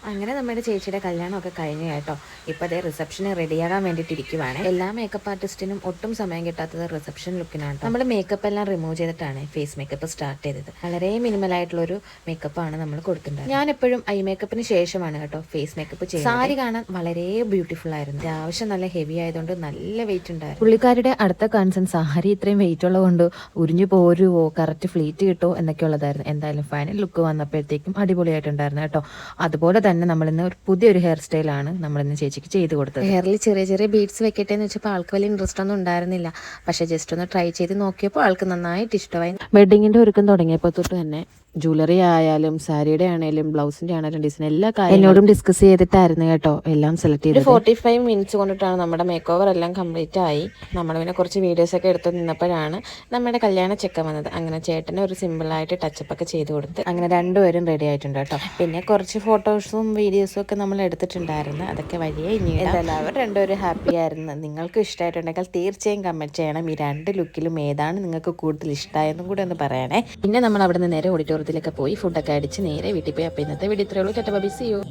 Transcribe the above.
അങ്ങനെ നമ്മുടെ ചേച്ചിയുടെ കല്യാണമൊക്കെ കഴിഞ്ഞു കേട്ടോ. ഇപ്പോൾ അതേ റിസപ്ഷന് റെഡിയാകാൻ വേണ്ടിയിട്ടിരിക്കുവാണ്. എല്ലാ മേക്കപ്പ് ആർട്ടിസ്റ്റിനും ഒട്ടും സമയം കിട്ടാത്തത് റിസപ്ഷൻ ലുക്കിനാണ്. നമ്മൾ മേക്കപ്പ് എല്ലാം റിമൂവ് ചെയ്തിട്ടാണ് ഫേസ് മേക്കപ്പ് സ്റ്റാർട്ട് ചെയ്തത്. വളരെ മിനിമൽ ആയിട്ടുള്ളൊരു മേക്കപ്പാണ് നമ്മൾ കൊടുത്തിട്ടുണ്ടായത്. ഞാൻ എപ്പോഴും ഐ മേക്കപ്പിന് ശേഷമാണ് കേട്ടോ ഫേസ് മേക്കപ്പ് ചെയ്യുന്നത്. സാരി കാണാൻ വളരെ ബ്യൂട്ടിഫുൾ ആയിരുന്നു. അത്യാവശ്യം നല്ല ഹെവി ആയതുകൊണ്ട് നല്ല വെയിറ്റ് ഉണ്ടായിരുന്നു. പുള്ളിക്കാരുടെ അടുത്ത കൺസേൺ സാരി ഇത്രയും വെയിറ്റ് ഉള്ളതുകൊണ്ട് ഉരിഞ്ഞു പോരുവോ, കറക്റ്റ് ഫ്ലീറ്റ് കിട്ടുമോ എന്നൊക്കെ ഉള്ളതായിരുന്നു. എന്തായാലും ഫൈനൽ ലുക്ക് വന്നപ്പോഴത്തേക്കും അടിപൊളിയായിട്ടുണ്ടായിരുന്നു കേട്ടോ. അതുപോലെ തന്നെ നമ്മളിന്ന് ഒരു പുതിയൊരു ഹെയർ സ്റ്റൈലാണ് നമ്മളിന്ന് ചേച്ചിക്ക് ചെയ്ത് കൊടുത്തത്. ഹെയറിൽ ചെറിയ ചെറിയ ബീഡ്സ് വെക്കട്ടെ എന്ന് വെച്ചപ്പോൾ ആൾക്ക് വലിയ ഇൻട്രസ്റ്റ് ഒന്നും ഉണ്ടായിരുന്നില്ല. പക്ഷേ ജസ്റ്റ് ഒന്ന് ട്രൈ ചെയ്ത് നോക്കിയപ്പോൾ ആൾക്ക് നന്നായിട്ട് ഇഷ്ടമായി. വെഡിങ്ങിന്റെ ഒരുക്കം തുടങ്ങിയപ്പോൾ തൊട്ട് തന്നെ ജ്വല്ലറി ആയാലും സാരിയുടെ ആണെങ്കിലും ബ്ലൗസിന്റെ ആണെങ്കിലും ഡിസൈൻ എല്ലാ കാര്യം എന്നോടും ഡിസ്കസ് ചെയ്തിട്ടായിരുന്നു കേട്ടോ എല്ലാം സെലക്ട് ചെയ്തത്. 45 മിനിറ്റ്സ് കൊണ്ടിട്ടാണ് നമ്മുടെ മേക്ക് ഓവർ എല്ലാം കംപ്ലീറ്റ് ആയി. നമ്മൾ പിന്നെ കുറച്ച് വീഡിയോസ് ഒക്കെ എടുത്ത് നിന്നപ്പോഴാണ് നമ്മുടെ കല്യാണ ചെക്കൻ വന്നത്. അങ്ങനെ ചേട്ടന് ഒരു സിമ്പിളായിട്ട് ടച്ചപ്പ് ഒക്കെ ചെയ്ത് കൊടുത്ത് അങ്ങനെ രണ്ടുപേരും റെഡി ആയിട്ടുണ്ട് കേട്ടോ. പിന്നെ കുറച്ച് ഫോട്ടോസും വീഡിയോസും ഒക്കെ നമ്മൾ എടുത്തിട്ടുണ്ടായിരുന്നു. അതൊക്കെ വഴിയേ ഇനി എല്ലാവരും രണ്ടുപേരും ഹാപ്പി ആയിരുന്നു. നിങ്ങൾക്ക് ഇഷ്ടമായിട്ടുണ്ടെങ്കിൽ തീർച്ചയായും കമന്റ് ചെയ്യണം. ഈ രണ്ട് ലുക്കിലും ഏതാണ് നിങ്ങൾക്ക് കൂടുതൽ ഇഷ്ടമായെന്നും കൂടെ ഒന്ന് പറയണേ. പിന്നെ നമ്മൾ അവിടെ നിന്ന് നേരെ ഓഡിറ്റോറിയത്തിലൊക്കെ പോയി ഫുഡൊക്കെ അടിച്ച് നേരെ വീട്ടിൽ പോയി. അപ്പോൾ ഇന്നത്തെ വീഡിയോ ഇത്രയേ ഉള്ളൂ. Bye, see U.